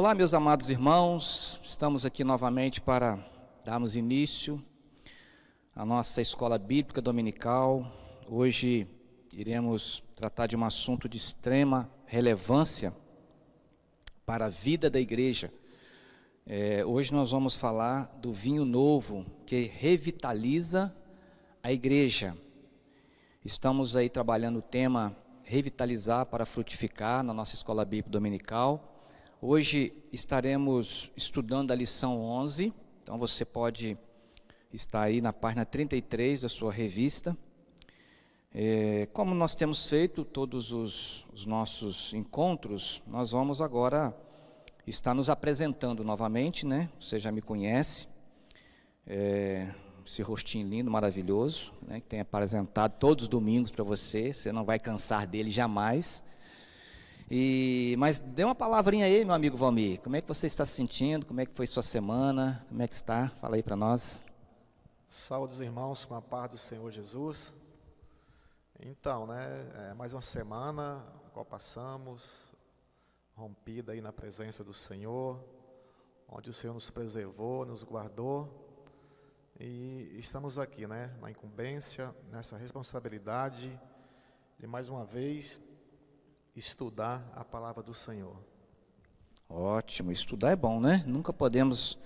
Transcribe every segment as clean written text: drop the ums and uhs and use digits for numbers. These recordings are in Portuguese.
Olá, meus amados irmãos, estamos aqui novamente para darmos início à nossa escola bíblica dominical. Hoje iremos tratar de um assunto de extrema relevância para a vida da igreja. Hoje nós vamos falar do vinho novo que revitaliza a igreja. Estamos aí trabalhando o tema revitalizar para frutificar na nossa escola bíblica dominical. Hoje estaremos estudando a lição 11, então você pode estar aí na página 33 da sua revista. Como nós temos feito todos os nossos encontros, nós vamos agora estar nos apresentando novamente, né? Você já me conhece, esse rostinho lindo, maravilhoso, né? Que tem apresentado todos os domingos para você, você não vai cansar dele jamais. Mas dê uma palavrinha aí, meu amigo Valmir, como é que você está se sentindo, como é que foi sua semana, como é que está? Fala aí para nós. Saúde os irmãos com a paz do Senhor Jesus. Então, mais uma semana qual passamos, rompida aí na presença do Senhor, onde o Senhor nos preservou, nos guardou, e estamos aqui, na incumbência, nessa responsabilidade de mais uma vez estudar a palavra do Senhor. Ótimo, estudar é bom, né? Nunca podemos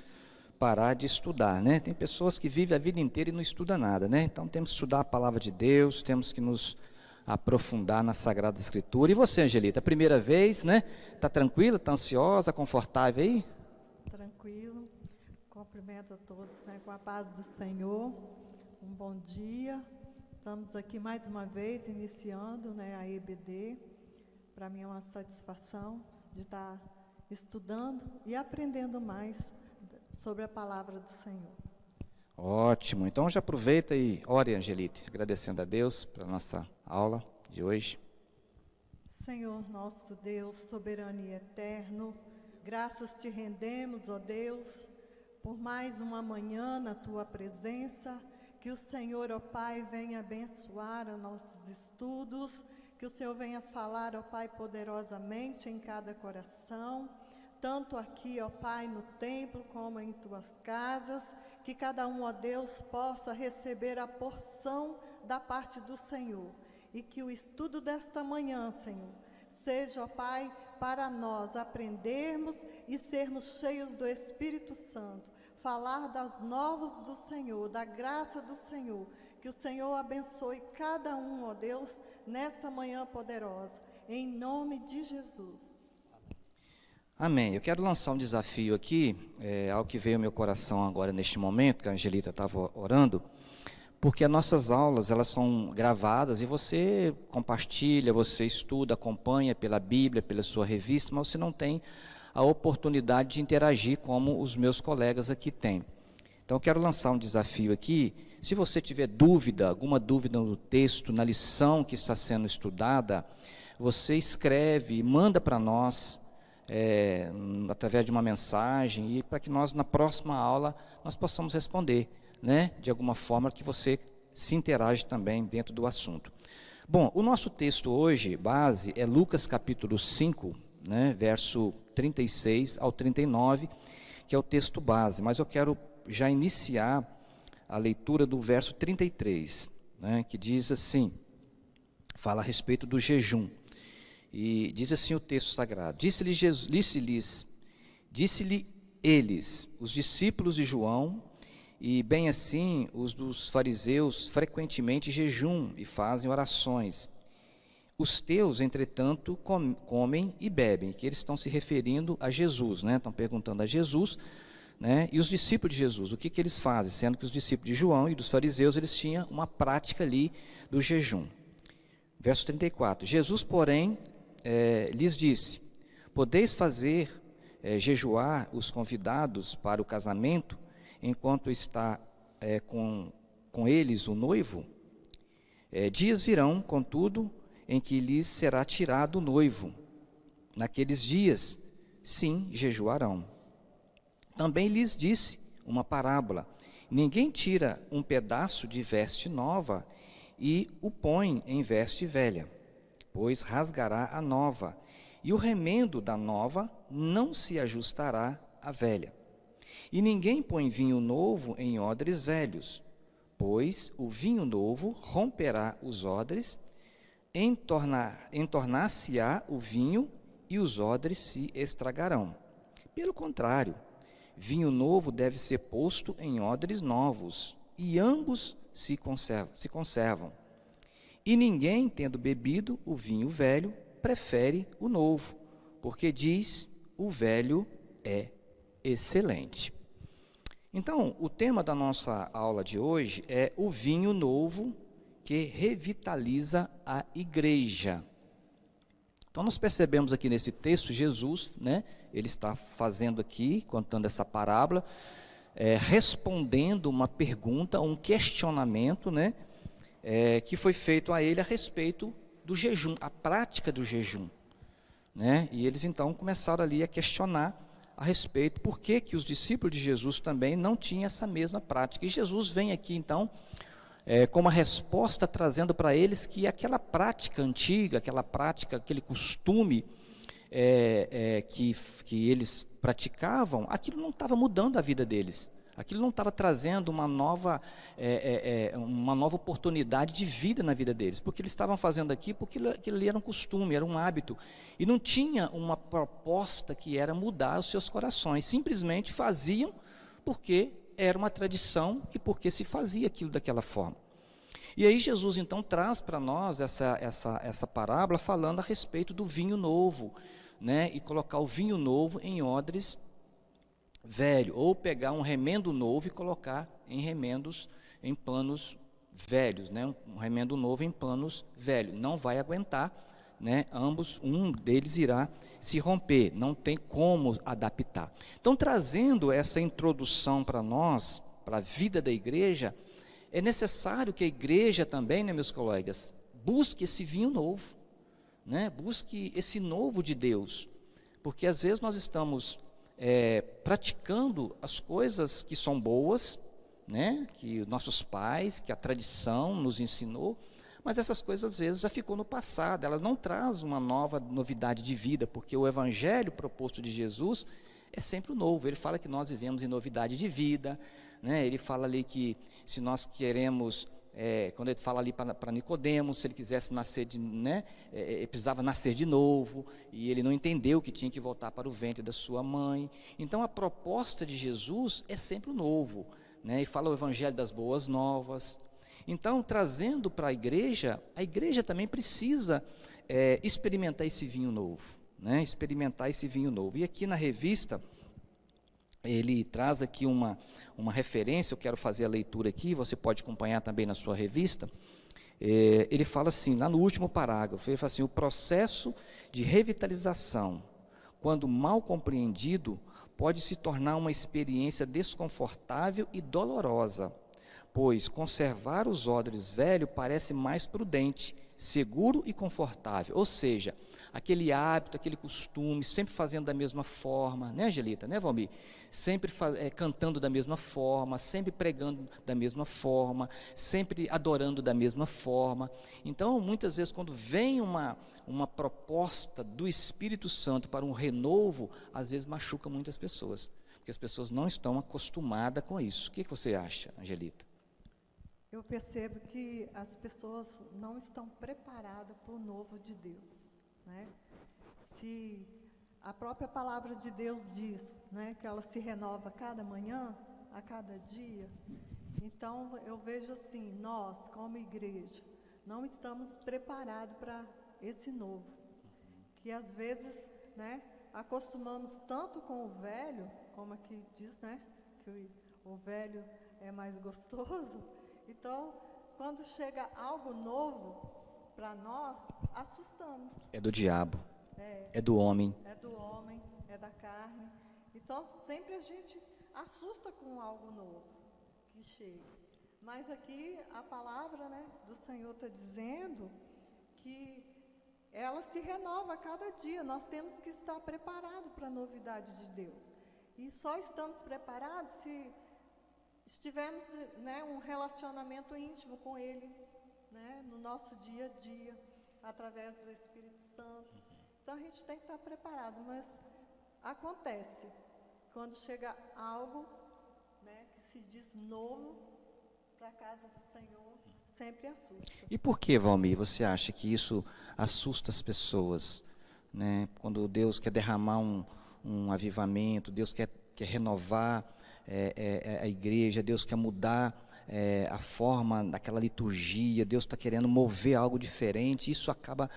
parar de estudar, né? Tem pessoas que vivem a vida inteira e não estudam nada, né? Então temos que estudar a palavra de Deus, temos que nos aprofundar na Sagrada Escritura. E você, Angelita, primeira vez, né? Tá tranquila, tá ansiosa, confortável aí? Tranquilo. Cumprimento a todos, com a paz do Senhor. Um bom dia. Estamos aqui mais uma vez iniciando, a EBD. Para mim é uma satisfação de estar estudando e aprendendo mais sobre a palavra do Senhor. Ótimo, então já aproveita e ore, Angelita, agradecendo a Deus pela nossa aula de hoje. Senhor nosso Deus, soberano e eterno, graças te rendemos, ó Deus, por mais uma manhã na tua presença, que o Senhor, ó Pai, venha abençoar os nossos estudos, que o Senhor venha falar, ó Pai, poderosamente em cada coração, tanto aqui, ó Pai, no templo, como em tuas casas, que cada um, ó Deus, possa receber a porção da parte do Senhor, e que o estudo desta manhã, Senhor, seja, ó Pai, para nós aprendermos e sermos cheios do Espírito Santo, falar das novas do Senhor, da graça do Senhor, que o Senhor abençoe cada um, ó Deus, nesta manhã poderosa, em nome de Jesus. Amém. Eu quero lançar um desafio aqui, algo que veio ao meu coração agora neste momento, que a Angelita estava orando, porque as nossas aulas, elas são gravadas e você compartilha, você estuda, acompanha pela Bíblia, pela sua revista, mas você não tem a oportunidade de interagir como os meus colegas aqui têm. Então eu quero lançar um desafio aqui. Se você tiver dúvida, alguma dúvida no texto, na lição que está sendo estudada, você escreve e manda para nós, através de uma mensagem, e para que nós, na próxima aula, nós possamos responder, de alguma forma que você se interage também dentro do assunto. Bom, o nosso texto hoje, base, é Lucas capítulo 5, verso 36 ao 39, que é o texto base, mas eu quero já iniciar a leitura do verso 33, que diz assim, fala a respeito do jejum, e diz assim o texto sagrado: disse-lhe eles, os discípulos de João, e bem assim os dos fariseus frequentemente jejum e fazem orações. Os teus, entretanto, comem e bebem, que eles estão se referindo a Jesus, estão perguntando a Jesus, e os discípulos de Jesus, o que eles fazem? Sendo que os discípulos de João e dos fariseus, eles tinham uma prática ali do jejum. Verso 34, Jesus, porém, lhes disse: podeis fazer jejuar os convidados para o casamento, enquanto está com eles o noivo? Dias virão, contudo, em que lhes será tirado o noivo. Naqueles dias, sim, jejuarão. Também lhes disse uma parábola: ninguém tira um pedaço de veste nova e o põe em veste velha, pois rasgará a nova, e o remendo da nova não se ajustará à velha. E ninguém põe vinho novo em odres velhos, pois o vinho novo romperá os odres, entornar-se-á o vinho e os odres se estragarão. Pelo contrário, vinho novo deve ser posto em odres novos, e ambos se conservam. E ninguém, tendo bebido o vinho velho, prefere o novo, porque diz: o velho é excelente. Então, o tema da nossa aula de hoje é o vinho novo que revitaliza a igreja. Então, nós percebemos aqui nesse texto, Jesus, ele está fazendo aqui, contando essa parábola, respondendo uma pergunta, um questionamento, que foi feito a ele a respeito do jejum, a prática do jejum. E eles então começaram ali a questionar a respeito por que os discípulos de Jesus também não tinham essa mesma prática. E Jesus vem aqui então com uma resposta trazendo para eles que aquela prática antiga, aquela prática, aquele costume que eles praticavam, aquilo não estava mudando a vida deles. Aquilo não estava trazendo uma nova oportunidade de vida na vida deles, porque eles estavam fazendo aqui porque aquilo ali era um costume, era um hábito, e não tinha uma proposta que era mudar os seus corações, simplesmente faziam porque era uma tradição e porque se fazia aquilo daquela forma. E aí Jesus então traz para nós essa parábola falando a respeito do vinho novo, e colocar o vinho novo em odres velho, ou pegar um remendo novo e colocar em panos velhos, um remendo novo em panos velhos, não vai aguentar, ambos, um deles irá se romper, não tem como adaptar. Então, trazendo essa introdução para nós, para a vida da igreja, é necessário que a igreja também, meus colegas, busque esse vinho novo, busque esse novo de Deus, porque às vezes nós estamos praticando as coisas que são boas, que nossos pais, que a tradição nos ensinou, mas essas coisas às vezes já ficou no passado, elas não trazem uma nova novidade de vida, porque o evangelho proposto de Jesus é sempre o novo. Ele fala que nós vivemos em novidade de vida, ele fala ali que se nós queremos, quando ele fala ali para Nicodemos, se ele quisesse nascer ele precisava nascer de novo, e ele não entendeu que tinha que voltar para o ventre da sua mãe. Então a proposta de Jesus é sempre o novo, e fala o evangelho das boas novas. Então, trazendo para a igreja também precisa experimentar esse vinho novo, experimentar esse vinho novo. E aqui na revista, ele traz aqui uma referência, eu quero fazer a leitura aqui, você pode acompanhar também na sua revista. Ele fala assim, lá no último parágrafo, ele fala assim: o processo de revitalização, quando mal compreendido, pode se tornar uma experiência desconfortável e dolorosa, pois conservar os odres velhos parece mais prudente, seguro e confortável. Ou seja, aquele hábito, aquele costume, sempre fazendo da mesma forma, Angelita, Valmir? Sempre cantando da mesma forma, sempre pregando da mesma forma, sempre adorando da mesma forma. Então, muitas vezes, quando vem uma proposta do Espírito Santo para um renovo, às vezes machuca muitas pessoas, porque as pessoas não estão acostumadas com isso. O que você acha, Angelita? Eu percebo que as pessoas não estão preparadas para o novo de Deus. Se a própria palavra de Deus diz, que ela se renova a cada manhã, a cada dia, então eu vejo assim, nós como igreja não estamos preparados para esse novo, que às vezes acostumamos tanto com o velho, como aqui diz, que o velho é mais gostoso. Então, quando chega algo novo para nós, assustamos. É do diabo, é do homem. É do homem, é da carne. Então, sempre a gente assusta com algo novo que chega. Mas aqui a palavra do Senhor está dizendo que ela se renova a cada dia. Nós temos que estar preparados para a novidade de Deus. E só estamos preparados se estivermos um relacionamento íntimo com Ele, no nosso dia a dia, através do Espírito Santo. Então a gente tem que estar preparado, mas acontece. Quando chega algo, né, que se diz novo para a casa do Senhor, sempre assusta. E por que, Valmir, você acha que isso assusta as pessoas, né? Quando Deus quer derramar um avivamento, Deus quer renovar a igreja, Deus quer mudar a forma daquela liturgia, Deus está querendo mover algo diferente, isso acaba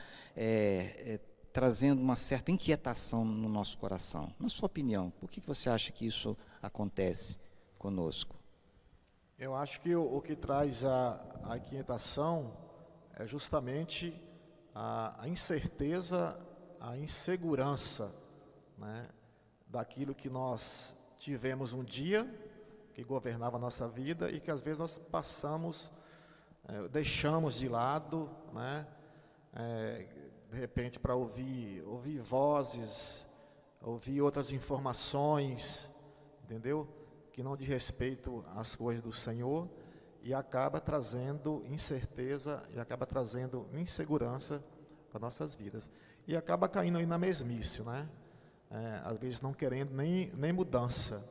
trazendo uma certa inquietação no nosso coração. Na sua opinião, por que você acha que isso acontece conosco? Eu acho que o que traz a inquietação é justamente a incerteza, a insegurança, né, daquilo que nós tivemos um dia, que governava a nossa vida e que às vezes nós passamos, deixamos de lado, né, de repente para ouvir vozes, ouvir outras informações, entendeu? Que não diz respeito às coisas do Senhor e acaba trazendo incerteza e acaba trazendo insegurança para nossas vidas. E acaba caindo aí na mesmice, né? Às vezes não querendo nem mudança.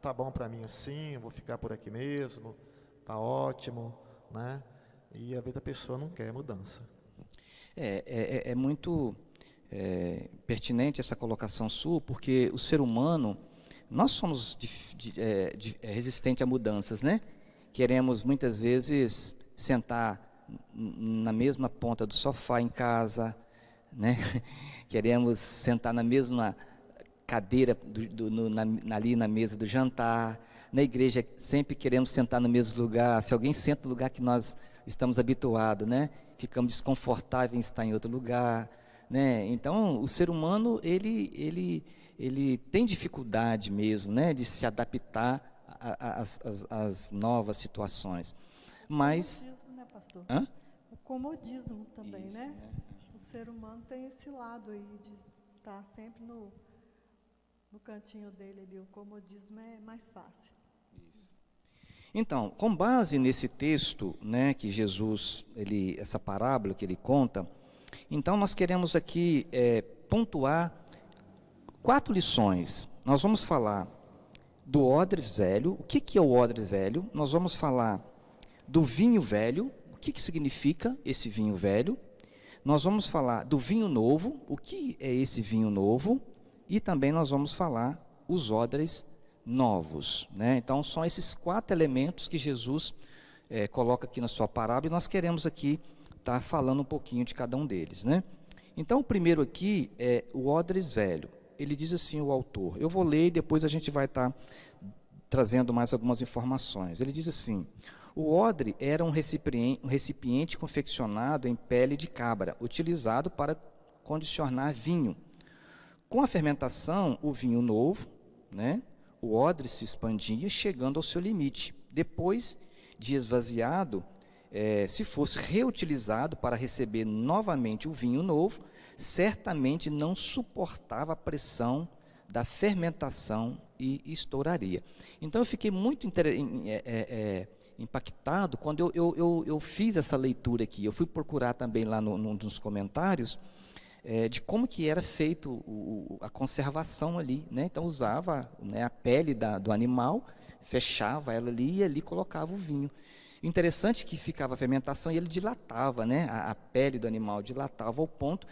Tá bom para mim assim, eu vou ficar por aqui mesmo, tá ótimo, né? E às vezes a pessoa não quer mudança. É muito pertinente essa colocação sua, porque o ser humano, nós somos resistentes a mudanças, né? Queremos muitas vezes sentar na mesma ponta do sofá em casa, né? Queremos sentar na mesma cadeira ali na mesa do jantar. Na igreja sempre queremos sentar no mesmo lugar. Se alguém senta no lugar que nós estamos habituados, né? Ficamos desconfortáveis em estar em outro lugar, né? Então o ser humano ele tem dificuldade mesmo, né, de se adaptar às novas situações. Mas o comodismo, né, pastor? Hã? O comodismo também, Isso, né? O ser humano tem esse lado aí de estar sempre no cantinho dele ali. O comodismo é mais fácil. Então, com base nesse texto, né, que Jesus, essa parábola que ele conta, então nós queremos aqui pontuar 4 lições. Nós vamos falar do odre velho. O que é o odre velho? Nós vamos falar do vinho velho. O que significa esse vinho velho? Nós vamos falar do vinho novo. O que é esse vinho novo? E também nós vamos falar os odres novos, né? Então são esses 4 elementos que Jesus coloca aqui na sua parábola e nós queremos aqui estar falando um pouquinho de cada um deles, né? Então o primeiro aqui é o odres velho. Ele diz assim, o autor, eu vou ler e depois a gente vai estar trazendo mais algumas informações. Ele diz assim: o odre era um recipiente confeccionado em pele de cabra, utilizado para condicionar vinho. Com a fermentação, o vinho novo, né, o odre se expandia, chegando ao seu limite. Depois de esvaziado, se fosse reutilizado para receber novamente o vinho novo, certamente não suportava a pressão da fermentação e estouraria. Então eu fiquei muito impactado quando eu fiz essa leitura aqui. Eu fui procurar também lá nos comentários de como que era feito a conservação ali, né? Então usava, né, a pele do animal, fechava ela ali e ali colocava o vinho. Interessante que ficava a fermentação e ele dilatava, né? A pele do animal dilatava ao ponto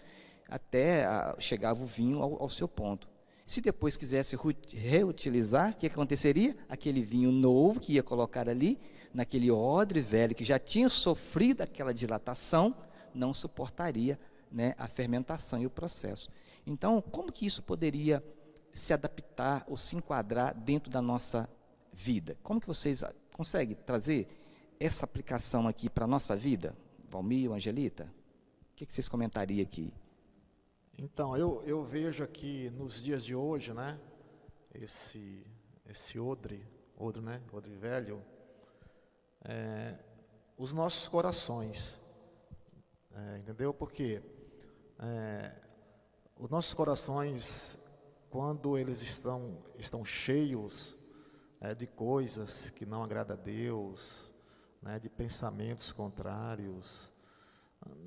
até chegava o vinho ao seu ponto. Se depois quisesse reutilizar, o que aconteceria? Aquele vinho novo que ia colocar ali, naquele odre velho que já tinha sofrido aquela dilatação, não suportaria, né, a fermentação e o processo. Então, como que isso poderia se adaptar ou se enquadrar dentro da nossa vida? Como que vocês conseguem trazer essa aplicação aqui para a nossa vida? Valmir, Angelita, o que vocês comentariam aqui? Então, eu vejo aqui nos dias de hoje, né, esse odre, né, odre velho, os nossos corações, entendeu? Porque os nossos corações, quando eles estão cheios de coisas que não agradam a Deus, né, de pensamentos contrários,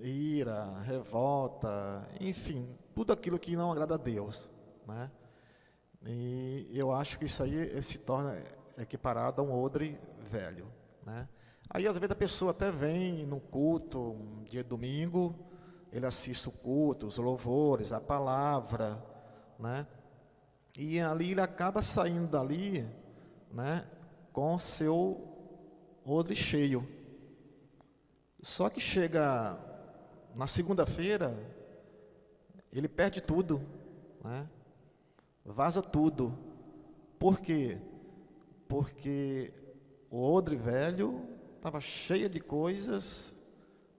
ira, revolta, enfim, tudo aquilo que não agrada a Deus, né? E eu acho que isso aí se torna equiparado a um odre velho, né? Aí às vezes a pessoa até vem no culto, um dia de domingo, ele assiste o culto, os louvores, a palavra, né? E ali ele acaba saindo dali, né, com seu odre cheio. Só que chega na segunda-feira, ele perde tudo, né? Vaza tudo. Por quê? Porque o odre velho estava cheio de coisas,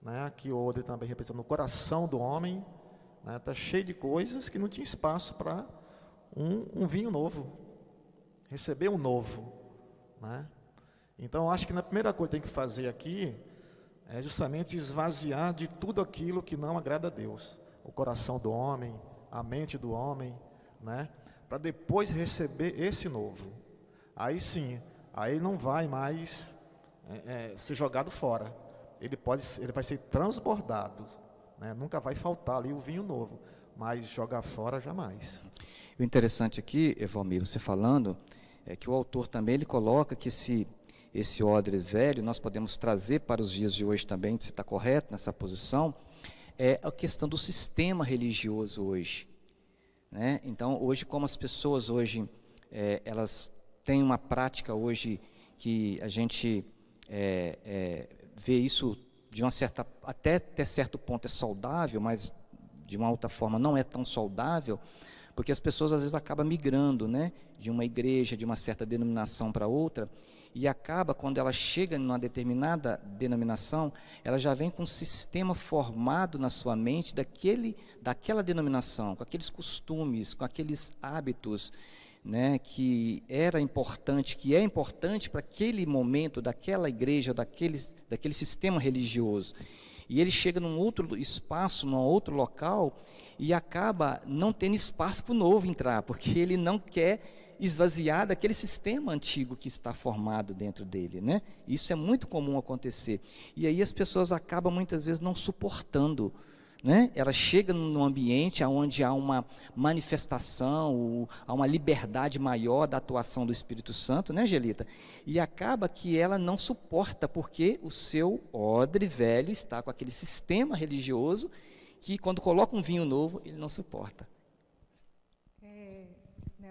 né? Aqui o odre também representa o coração do homem, né? Está cheio de coisas que não tinha espaço para um vinho novo, receber um novo, né? Então eu acho que a primeira coisa que tem que fazer aqui é justamente esvaziar de tudo aquilo que não agrada a Deus, o coração do homem, a mente do homem, né? Para depois receber esse novo. Aí sim, aí não vai mais ser jogado fora. Ele vai ser transbordado, né? Nunca vai faltar ali o vinho novo, mas jogar fora jamais. O interessante aqui, Evalmir, você falando, é que o autor também ele coloca que esse odres velho nós podemos trazer para os dias de hoje também, se está correto nessa posição, é a questão do sistema religioso hoje, né? Então, hoje, como as pessoas hoje, elas têm uma prática hoje que a gente vê isso de uma certa, até certo ponto é saudável, mas de uma outra forma não é tão saudável, porque as pessoas às vezes acabam migrando, né, de uma igreja, de uma certa denominação para outra, e acaba, quando ela chega em uma determinada denominação, ela já vem com um sistema formado na sua mente daquela denominação, com aqueles costumes, com aqueles hábitos, né, que era importante, que é importante para aquele momento, daquela igreja, daquele sistema religioso. E ele chega num outro espaço, num outro local, e acaba não tendo espaço para o novo entrar, porque ele não quer esvaziar daquele sistema antigo que está formado dentro dele, né? Isso é muito comum acontecer. E aí as pessoas acabam muitas vezes não suportando, né? Ela chega num ambiente onde há uma manifestação, há uma liberdade maior da atuação do Espírito Santo, né, Angelita? E acaba que ela não suporta, porque o seu odre velho está com aquele sistema religioso que, quando coloca um vinho novo, ele não suporta.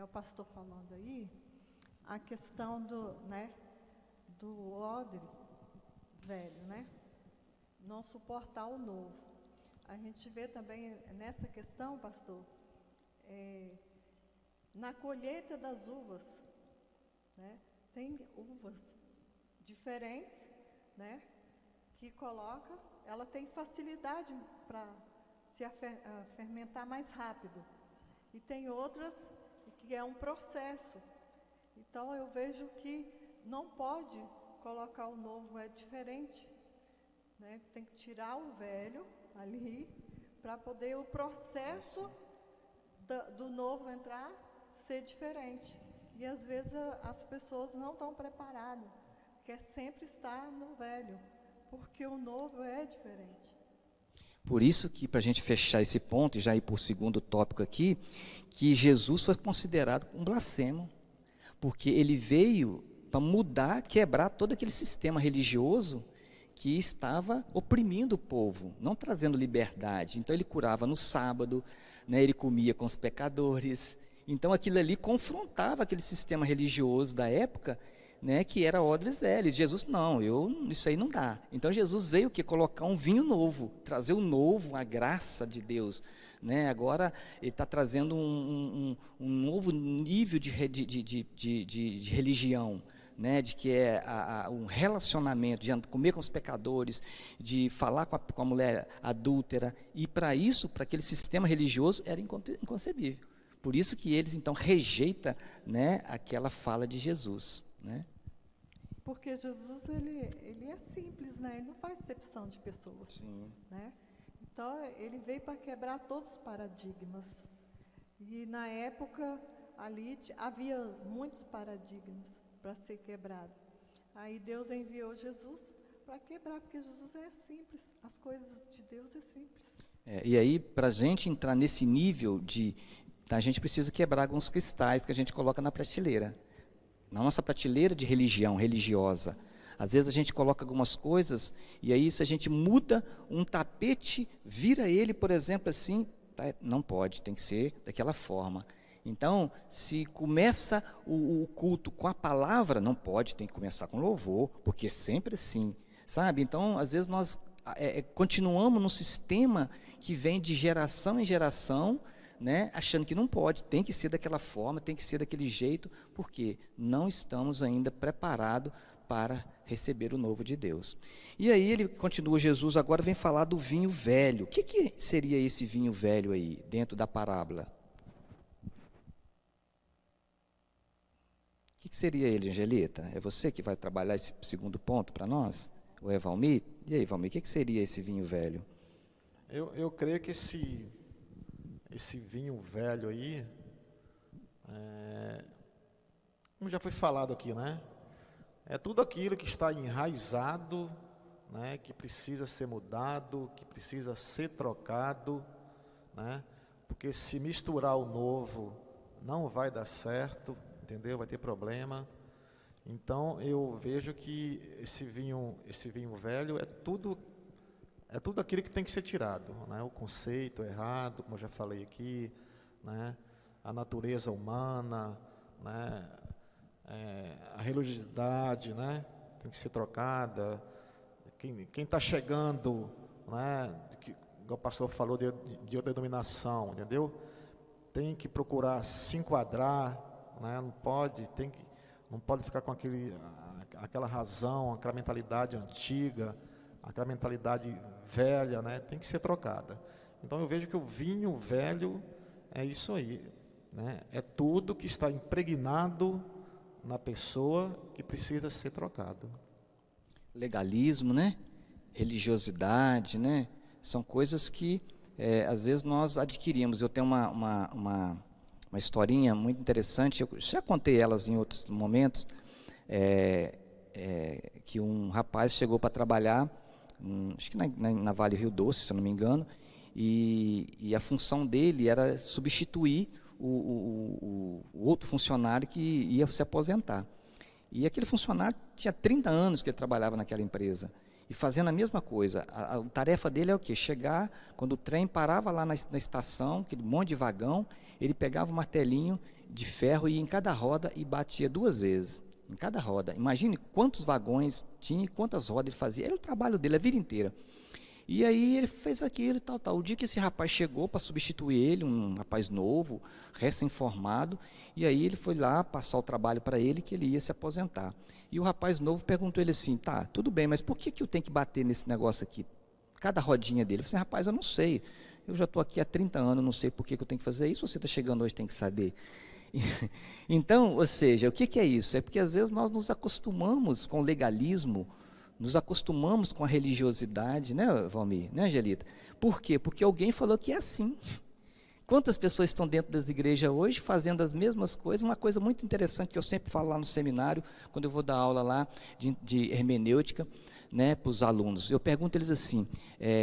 O pastor falando aí, a questão do odre velho, né? Não suportar o novo. A gente vê também nessa questão, pastor, na colheita das uvas, né? Tem uvas diferentes, né? Que ela tem facilidade para se fermentar mais rápido. E tem outras que é um processo. Então eu vejo que não pode colocar o novo, é diferente, né? Tem que tirar o velho ali para poder o processo do novo entrar ser diferente. E às vezes as pessoas não estão preparadas, quer sempre estar no velho, porque o novo é diferente. Por isso que, para a gente fechar esse ponto e já ir para o segundo tópico aqui, que Jesus foi considerado um blasfemo, porque ele veio para mudar, quebrar todo aquele sistema religioso que estava oprimindo o povo, não trazendo liberdade. Então ele curava no sábado, né, ele comia com os pecadores. Então aquilo ali confrontava aquele sistema religioso da época, né, que era odres velhos. Jesus, não, isso aí não dá. Então Jesus veio colocar um vinho novo, trazer o novo, a graça de Deus, né? Agora ele está trazendo um novo nível de religião, né, de que é um relacionamento, de comer com os pecadores, de falar com a mulher adúltera, e para isso, para aquele sistema religioso, era inconcebível. Por isso que eles então rejeitam, né, aquela fala de Jesus, né? Porque Jesus ele é simples, né? Ele não faz acepção de pessoas. Sim. Né? Então ele veio para quebrar todos os paradigmas. E na época ali havia muitos paradigmas para ser quebrado. Aí Deus enviou Jesus para quebrar, porque Jesus é simples, as coisas de Deus é simples. E aí, para a gente entrar nesse nível a gente precisa quebrar alguns cristais que a gente coloca na prateleira. Na nossa prateleira de religião, religiosa. Às vezes a gente coloca algumas coisas, e aí se a gente muda um tapete, vira ele, por exemplo, assim, não pode, tem que ser daquela forma. Então, se começa o culto com a palavra, não pode, tem que começar com louvor, porque é sempre assim, sabe? Então, às vezes nós continuamos num sistema que vem de geração em geração, né, achando que não pode, tem que ser daquela forma, tem que ser daquele jeito, porque não estamos ainda preparados para receber o novo de Deus. E aí ele continua, Jesus agora vem falar do vinho velho. O que seria esse vinho velho aí, dentro da parábola? O que seria ele, Angelita? É você que vai trabalhar esse segundo ponto para nós? Ou é Valmir? E aí, Valmir, o que seria esse vinho velho? Eu creio que esse vinho velho aí, como já foi falado aqui, né? É tudo aquilo que está enraizado, né? Que precisa ser mudado, que precisa ser trocado, né? Porque se misturar o novo não vai dar certo, entendeu? Vai ter problema. Então eu vejo que esse vinho velho é tudo aquilo que tem que ser tirado, né? O conceito errado, como eu já falei aqui, né? A natureza humana, né? A religiosidade, né? Tem que ser trocada. Quem está chegando, né? Igual o pastor falou de outra denominação, entendeu? Tem que procurar se enquadrar, né? Não pode ficar com aquela razão, aquela mentalidade antiga, aquela mentalidade velha, né? Tem que ser trocada. Então eu vejo que o vinho velho é isso aí, né? É tudo que está impregnado na pessoa que precisa ser trocado. Legalismo, né? Religiosidade, né? São coisas que às vezes nós adquirimos. Eu tenho uma historinha muito interessante, eu já contei elas em outros momentos, que um rapaz chegou para trabalhar, acho que na Vale Rio Doce, se eu não me engano, e a função dele era substituir o outro funcionário que ia se aposentar. E aquele funcionário tinha 30 anos que ele trabalhava naquela empresa, e fazendo a mesma coisa. A tarefa dele é o quê? Chegar, quando o trem parava lá na estação, aquele monte de vagão, ele pegava um martelinho de ferro e ia em cada roda e batia 2 vezes, em cada roda. Imagine quantos vagões tinha e quantas rodas ele fazia. Era o trabalho dele a vida inteira. E aí ele fez aquilo e tal. O dia que esse rapaz chegou para substituir ele, um rapaz novo, recém-formado, e aí ele foi lá passar o trabalho para ele, que ele ia se aposentar. E o rapaz novo perguntou ele assim, tá, tudo bem, mas por que eu tenho que bater nesse negócio aqui? Cada rodinha dele. Eu falei assim, rapaz, eu não sei, eu já estou aqui há 30 anos, não sei por que eu tenho que fazer isso, você está chegando hoje, tem que saber. Então, ou seja, o que é isso? É porque às vezes nós nos acostumamos com o legalismo, nos acostumamos com a religiosidade, né, Valmir, né, Angelita? Por quê? Porque alguém falou que é assim. Quantas pessoas estão dentro das igrejas hoje fazendo as mesmas coisas? Uma coisa muito interessante que eu sempre falo lá no seminário, quando eu vou dar aula lá de hermenêutica, né, para os alunos. Eu pergunto eles assim,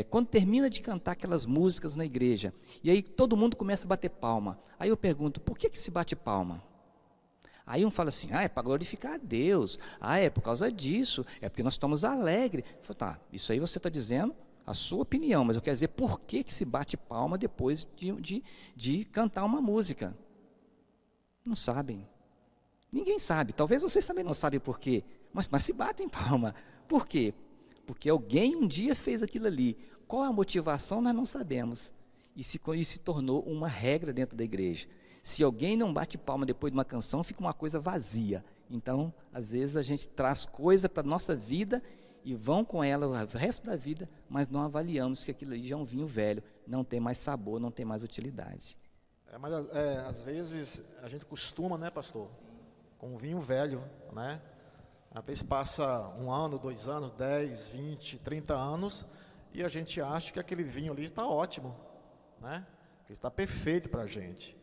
quando termina de cantar aquelas músicas na igreja, e aí todo mundo começa a bater palma. Aí eu pergunto, por que se bate palma? Aí um fala assim, é para glorificar a Deus, é por causa disso, é porque nós estamos alegres. Eu falo, tá, isso aí você está dizendo a sua opinião, mas eu quero dizer, por que se bate palma depois de cantar uma música? Não sabem. Ninguém sabe, talvez vocês também não sabem por quê, mas se batem palma. Por quê? Porque alguém um dia fez aquilo ali. Qual a motivação nós não sabemos. E se tornou uma regra dentro da igreja. Se alguém não bate palma depois de uma canção, fica uma coisa vazia. Então, às vezes a gente traz coisa para a nossa vida e vão com ela o resto da vida, mas não avaliamos que aquilo ali já é um vinho velho, não tem mais sabor, não tem mais utilidade. Mas às vezes a gente costuma, né, pastor, com um vinho velho, né? Às vezes passa 1 ano, 2 anos, 10, 20, 30 anos, e a gente acha que aquele vinho ali está ótimo, né? Que está perfeito para a gente.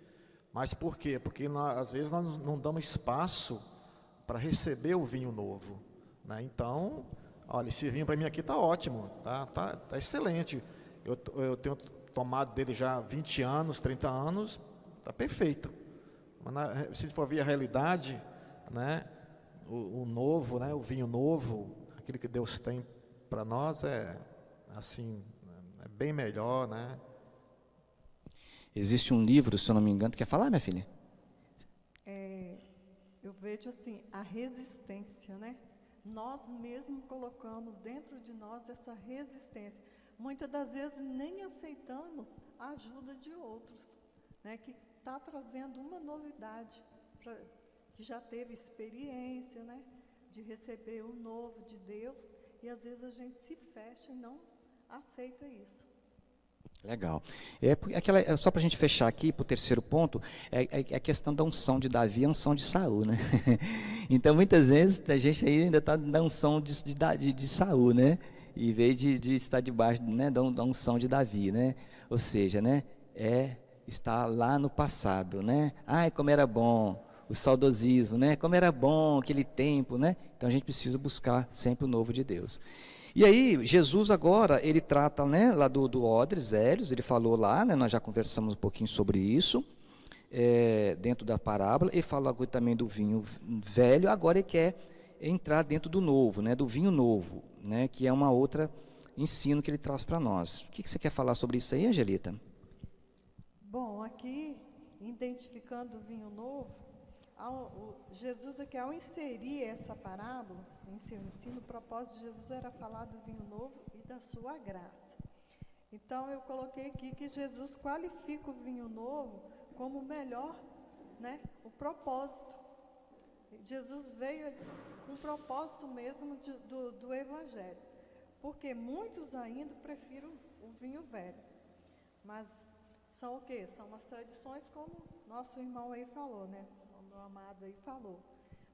Mas por quê? Porque às vezes nós não damos espaço para receber o vinho novo, né? Então, olha, esse vinho para mim aqui está ótimo, tá excelente. Eu tenho tomado dele já 20 anos, 30 anos, está perfeito. Mas se for ver a realidade, né, o novo, né, o vinho novo, aquilo que Deus tem para nós é assim, é bem melhor, né? Existe um livro, se eu não me engano, quer falar, minha filha? Eu vejo assim, a resistência, né? Nós mesmos colocamos dentro de nós essa resistência. Muitas das vezes nem aceitamos a ajuda de outros, né? Que está trazendo uma novidade, que já teve experiência, né? De receber o novo de Deus, e às vezes a gente se fecha e não aceita isso. Legal. Só para a gente fechar aqui, para o terceiro ponto, é a questão da unção de Davi e a unção de Saul, né? Então, muitas vezes, a gente aí ainda está na unção de Saul, né? Em vez de estar debaixo, né, da unção de Davi, né? Ou seja, né, está lá no passado, né? Ai, como era bom, o saudosismo, né? Como era bom aquele tempo, né? Então, a gente precisa buscar sempre o novo de Deus. E aí, Jesus agora, ele trata, né, lá do odres velhos, ele falou lá, né, nós já conversamos um pouquinho sobre isso, dentro da parábola, ele falou agora também do vinho velho, agora ele quer entrar dentro do novo, né, do vinho novo, né, que é uma outra ensino que ele traz para nós. O que você quer falar sobre isso aí, Angelita? Bom, aqui, identificando o vinho novo, Jesus aqui, ao inserir essa parábola em seu ensino, o propósito de Jesus era falar do vinho novo e da sua graça. Então, eu coloquei aqui que Jesus qualifica o vinho novo como o melhor, né, o propósito. Jesus veio com o propósito mesmo do Evangelho, porque muitos ainda preferem o vinho velho, mas são o quê? São as tradições, como nosso irmão aí falou, né? O amado aí falou,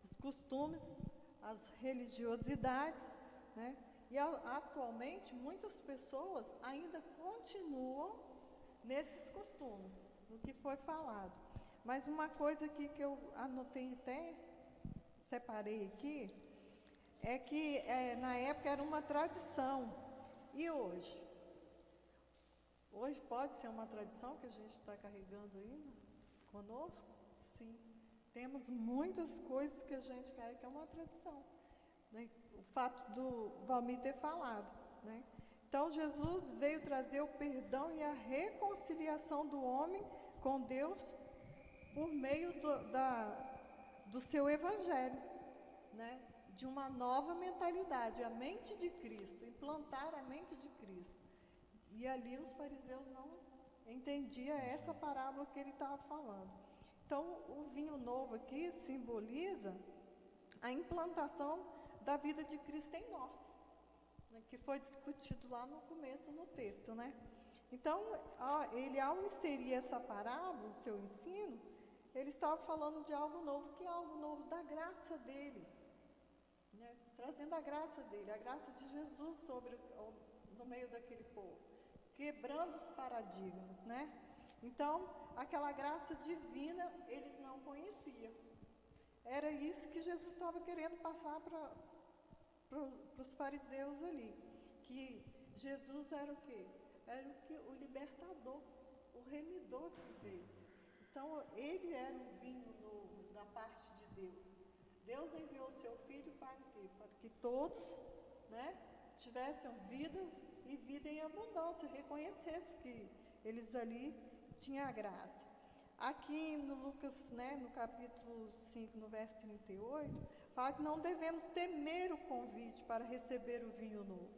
os costumes, as religiosidades, né? E atualmente muitas pessoas ainda continuam nesses costumes, no que foi falado. Mas uma coisa aqui que eu anotei até, separei aqui, é que na época era uma tradição. E hoje? Hoje pode ser uma tradição que a gente está carregando ainda conosco? Sim. Temos muitas coisas que a gente quer que é uma tradição, né? O fato do Valmir ter falado, né? Então, Jesus veio trazer o perdão e a reconciliação do homem com Deus por meio do seu Evangelho, né? De uma nova mentalidade, a mente de Cristo, implantar a mente de Cristo. E ali os fariseus não entendiam essa parábola que ele estava falando. Então, o vinho novo aqui simboliza a implantação da vida de Cristo em nós, né, que foi discutido lá no começo, no texto, né? Então, ele, ao inserir essa parábola no seu ensino, ele estava falando de algo novo, que é algo novo da graça dele, né? Trazendo a graça dele, a graça de Jesus no meio daquele povo, quebrando os paradigmas, né? Então, aquela graça divina eles não conheciam. Era isso que Jesus estava querendo passar para os fariseus ali, que Jesus era o quê? Era o libertador, o remidor que veio. Então, ele era o vinho novo da parte de Deus. Deus enviou o seu Filho para quê? Para que todos, né, tivessem vida e vida em abundância, reconhecessem que eles ali tinham a graça. Aqui no Lucas, né, no capítulo 5, no verso 38, fala que não devemos temer o convite para receber o vinho novo.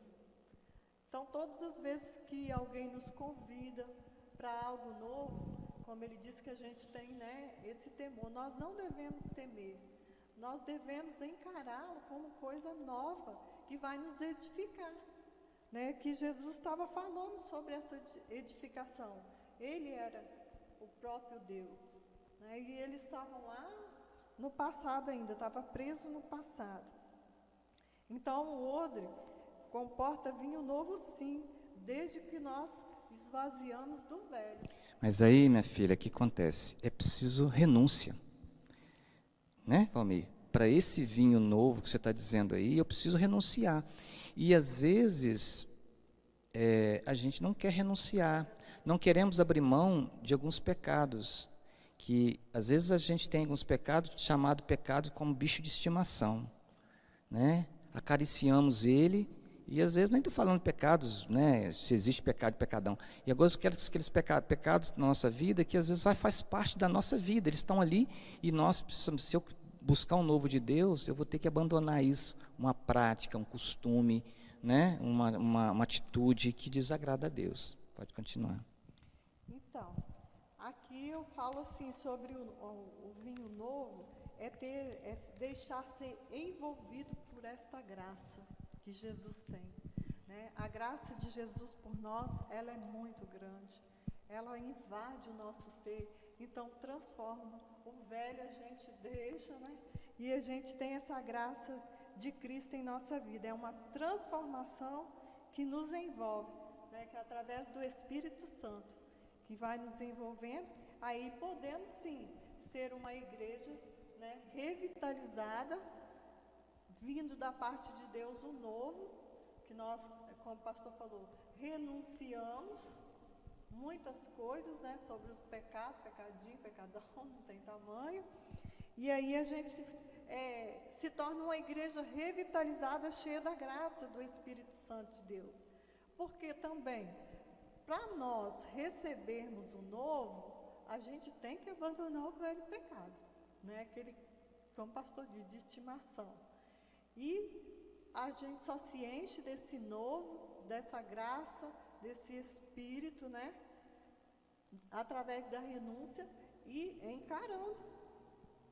Então, todas as vezes que alguém nos convida para algo novo, como ele disse que a gente tem, né, esse temor, nós não devemos temer. Nós devemos encará-lo como coisa nova, que vai nos edificar, né? Que Jesus estava falando sobre essa edificação. Ele era o próprio Deus, né? E eles estavam lá no passado ainda, estava preso no passado. Então, o odre comporta vinho novo, sim, desde que nós esvaziamos do velho. Mas aí, minha filha, o que acontece? É preciso renúncia. Né, Valmir? para esse vinho novo que você está dizendo aí, eu preciso renunciar. E às vezes a gente não quer renunciar, não queremos abrir mão de alguns pecados, que às vezes a gente tem alguns pecados chamados pecados como bicho de estimação, né? Acariciamos ele, e às vezes nem estou falando de pecados, né? Se existe pecado e pecadão. E agora eu quero aqueles pecados na nossa vida que às vezes faz parte da nossa vida, eles estão ali, e nós precisamos, se eu buscar um novo de Deus, eu vou ter que abandonar isso, uma prática, um costume, né? Uma atitude que desagrada a Deus. Pode continuar. Então, aqui eu falo assim sobre o vinho novo, é deixar ser envolvido por esta graça que Jesus tem, né? A graça de Jesus por nós, ela é muito grande, ela invade o nosso ser, então transforma. O velho a gente deixa, né? E a gente tem essa graça de Cristo em nossa vida, é uma transformação que nos envolve, né? Que é através do Espírito Santo, que vai nos envolvendo, aí podemos sim ser uma igreja, né, revitalizada, vindo da parte de Deus o novo, que nós, como o pastor falou, renunciamos muitas coisas, né, sobre os pecados, pecadinho, pecadão, não tem tamanho, e aí a gente se torna uma igreja revitalizada, cheia da graça do Espírito Santo de Deus, porque também, para nós recebermos o novo, a gente tem que abandonar o velho pecado, né? Aquele, como o pastor diz, de estimação. E a gente só se enche desse novo, dessa graça, desse Espírito, né? Através da renúncia e encarando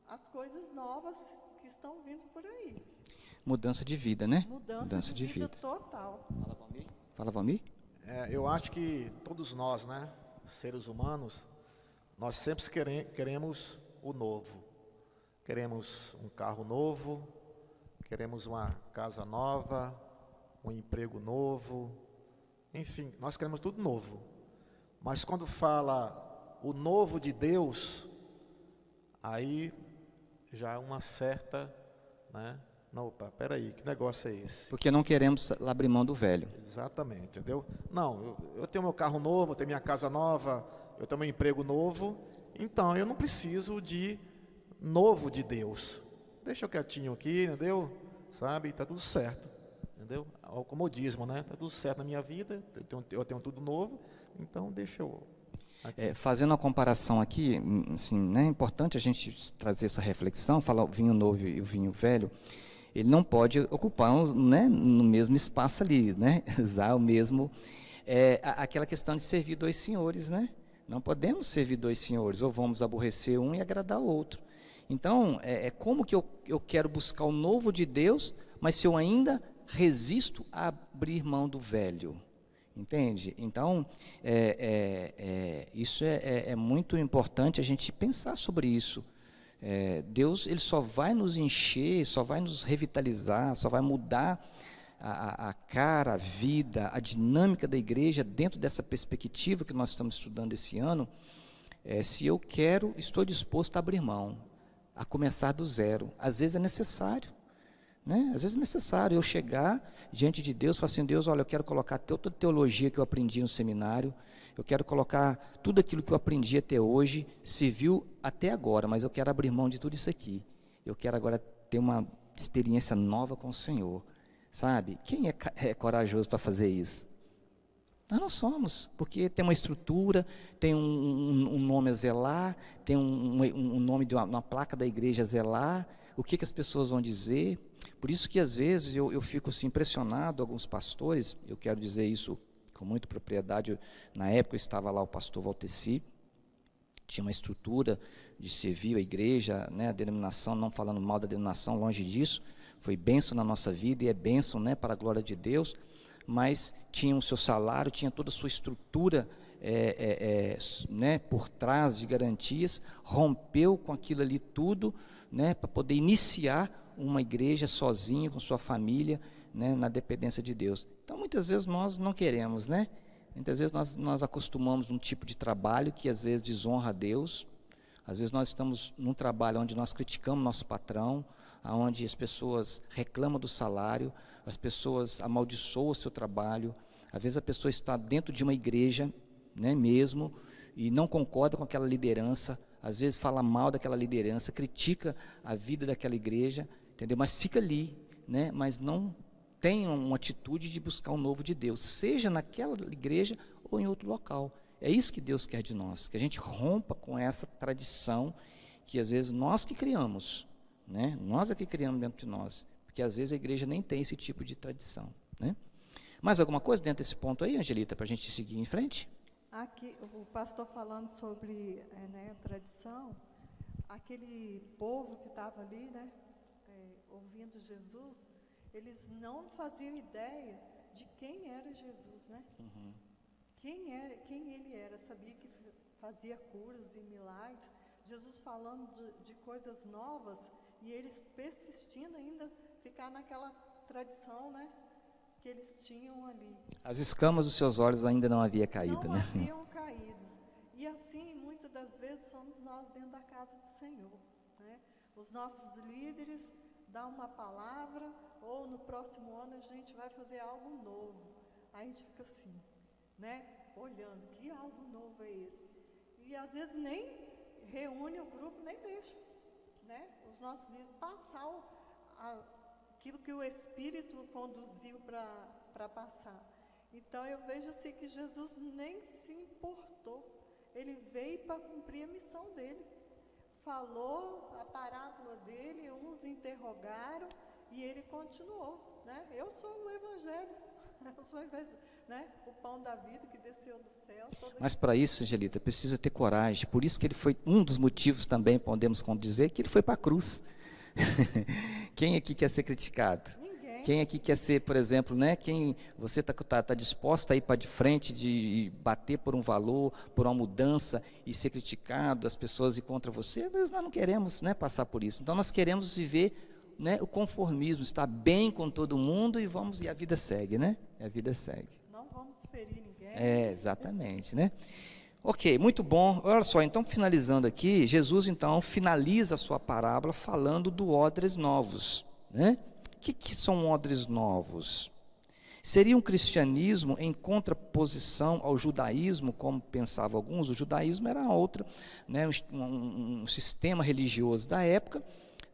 as coisas novas que estão vindo por aí. Mudança de vida, né? Mudança de vida total. Fala, Valmir. Eu acho que todos nós, né, seres humanos, nós sempre queremos o novo. Queremos um carro novo, queremos uma casa nova, um emprego novo, enfim, nós queremos tudo novo. Mas quando fala o novo de Deus, aí já é uma certa, né? Não, opa, peraí, que negócio é esse? Porque não queremos abrir mão do velho. Exatamente, entendeu? Não, eu tenho meu carro novo, eu tenho minha casa nova, eu tenho meu emprego novo, então eu não preciso de novo de Deus. Deixa eu quietinho aqui, entendeu? Sabe, tá tudo certo, entendeu? O comodismo, né? Tá tudo certo na minha vida, eu tenho tudo novo, então deixa eu... Fazendo uma comparação aqui, assim, né, é importante a gente trazer essa reflexão, falar o vinho novo e o vinho velho, ele não pode ocupar, né, no mesmo espaço ali, né, usar o mesmo, aquela questão de servir dois senhores, né, não podemos servir dois senhores, ou vamos aborrecer um e agradar o outro. Então, como que eu quero buscar o novo de Deus, mas se eu ainda resisto a abrir mão do velho? Entende? Então, isso é muito importante a gente pensar sobre isso. Deus, ele só vai nos encher, só vai nos revitalizar, só vai mudar a cara, a vida, a dinâmica da igreja dentro dessa perspectiva que nós estamos estudando esse ano, se eu estou disposto a abrir mão, a começar do zero. Às vezes é necessário. Né? Às vezes é necessário eu chegar diante de Deus e falar assim, Deus, olha, eu quero colocar toda a teologia que eu aprendi no seminário, eu quero colocar tudo aquilo que eu aprendi até hoje, serviu até agora, mas eu quero abrir mão de tudo isso aqui. Eu quero agora ter uma experiência nova com o Senhor. Sabe? Quem é corajoso para fazer isso? Nós não somos, porque tem uma estrutura, tem um nome a zelar, tem um nome de uma placa da igreja a zelar, o que as pessoas vão dizer. Por isso que às vezes eu fico assim, impressionado, alguns pastores, eu quero dizer isso com muita propriedade, na época estava lá o pastor Valteci, tinha uma estrutura de servir a igreja, né, a denominação, não falando mal da denominação, longe disso, foi bênção na nossa vida e é bênção, né, para a glória de Deus, mas tinha o seu salário, tinha toda a sua estrutura né, por trás de garantias, rompeu com aquilo ali tudo, né, para poder iniciar uma igreja sozinho, com sua família, né, na dependência de Deus. Então, muitas vezes nós não queremos, né? Muitas vezes nós acostumamos um tipo de trabalho que às vezes desonra a Deus, às vezes nós estamos num trabalho onde nós criticamos nosso patrão, onde as pessoas reclamam do salário, as pessoas amaldiçoam o seu trabalho. Às vezes a pessoa está dentro de uma igreja, né, mesmo, e não concorda com aquela liderança, às vezes fala mal daquela liderança, critica a vida daquela igreja, entendeu? Mas fica ali, né, mas não tem uma atitude de buscar o novo de Deus, seja naquela igreja ou em outro local. É isso que Deus quer de nós, que a gente rompa com essa tradição que às vezes nós que criamos, né? Nós é que criamos dentro de nós, porque às vezes a igreja nem tem esse tipo de tradição, né? Mais alguma coisa dentro desse ponto aí, Angelita, para a gente seguir em frente? Aqui, o pastor falando sobre tradição, aquele povo que estava ali, né, ouvindo Jesus, eles não faziam ideia de quem era Jesus, né? Uhum. Quem ele era, sabia que fazia curas e milagres, Jesus falando de coisas novas, e eles persistindo ainda, ficar naquela tradição, né, que eles tinham ali. As escamas dos seus olhos ainda não haviam caído, Não né? haviam caído. E assim, muitas das vezes, somos nós dentro da casa do Senhor, né? Os nossos líderes dão uma palavra, ou no próximo ano a gente vai fazer algo novo. Aí a gente fica assim, né, olhando, que algo novo é esse? E às vezes nem reúne o grupo, nem deixa, né, os nossos líderes passar aquilo que o Espírito conduziu para passar. Então eu vejo assim que Jesus nem se importou, ele veio para cumprir a missão dele, falou a parábola dele, uns interrogaram e ele continuou, né? Eu sou o Evangelho, eu sou né, o pão da vida que desceu do céu. Mas para isso, Angelita, precisa ter coragem. Por isso que ele foi, um dos motivos também, podemos dizer, que ele foi para a cruz. Quem aqui quer ser criticado? Ninguém. Quem aqui quer ser, por exemplo, né? Quem você tá disposta a ir para de frente, de bater por um valor, por uma mudança e ser criticado, as pessoas ir contra você? Nós não queremos, né, passar por isso. Então nós queremos viver, né, o conformismo, estar bem com todo mundo e a vida segue, né? E a vida segue. Não vamos ferir ninguém. Exatamente, né? Ok, muito bom. Olha só, então finalizando aqui, Jesus então finaliza a sua parábola falando do odres novos, né? O que são odres novos? Seria um cristianismo em contraposição ao judaísmo, como pensavam alguns. O judaísmo era outra, né, um sistema religioso da época,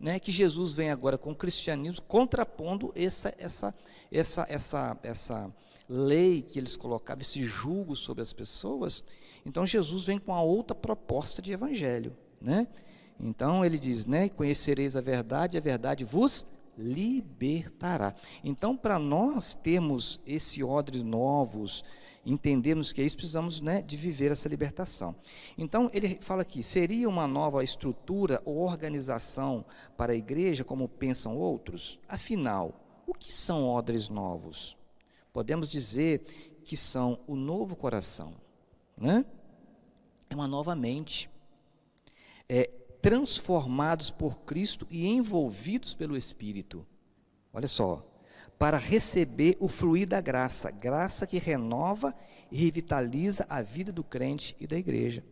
né, que Jesus vem agora com o cristianismo contrapondo essa lei que eles colocavam, esse julgo sobre as pessoas. Então Jesus vem com a outra proposta de evangelho, né? Então ele diz, né, conhecereis a verdade vos libertará. Então, para nós termos esse odres novos, entendermos que é isso, precisamos, né, de viver essa libertação. Então ele fala aqui, seria uma nova estrutura ou organização para a igreja, como pensam outros? Afinal, o que são odres novos? Podemos dizer que são o novo coração, né? É uma nova mente, transformados por Cristo e envolvidos pelo Espírito. Olha só, para receber o fluir da graça, graça que renova e revitaliza a vida do crente e da igreja.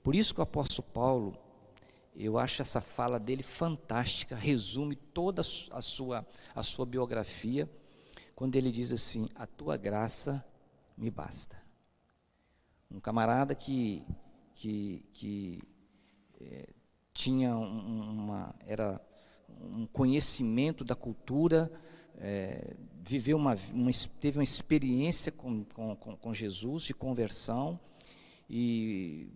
Por isso que o apóstolo Paulo, eu acho essa fala dele fantástica, resume toda a sua biografia, quando ele diz assim, a tua graça me basta. Um camarada que tinha era um conhecimento da cultura, viveu teve uma experiência com Jesus de conversão, e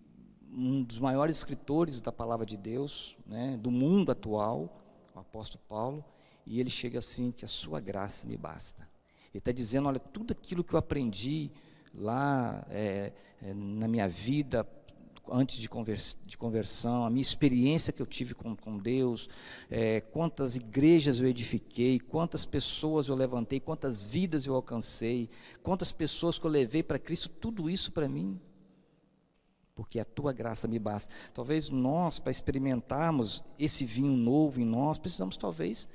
um dos maiores escritores da palavra de Deus, né, do mundo atual, o apóstolo Paulo, e ele chega assim, que a sua graça me basta. Ele está dizendo, olha, tudo aquilo que eu aprendi lá na minha vida, antes de conversão, a minha experiência que eu tive com Deus, quantas igrejas eu edifiquei, quantas pessoas eu levantei, quantas vidas eu alcancei, quantas pessoas que eu levei para Cristo, tudo isso para mim, porque a tua graça me basta. Talvez nós, para experimentarmos esse vinho novo em nós, precisamos talvez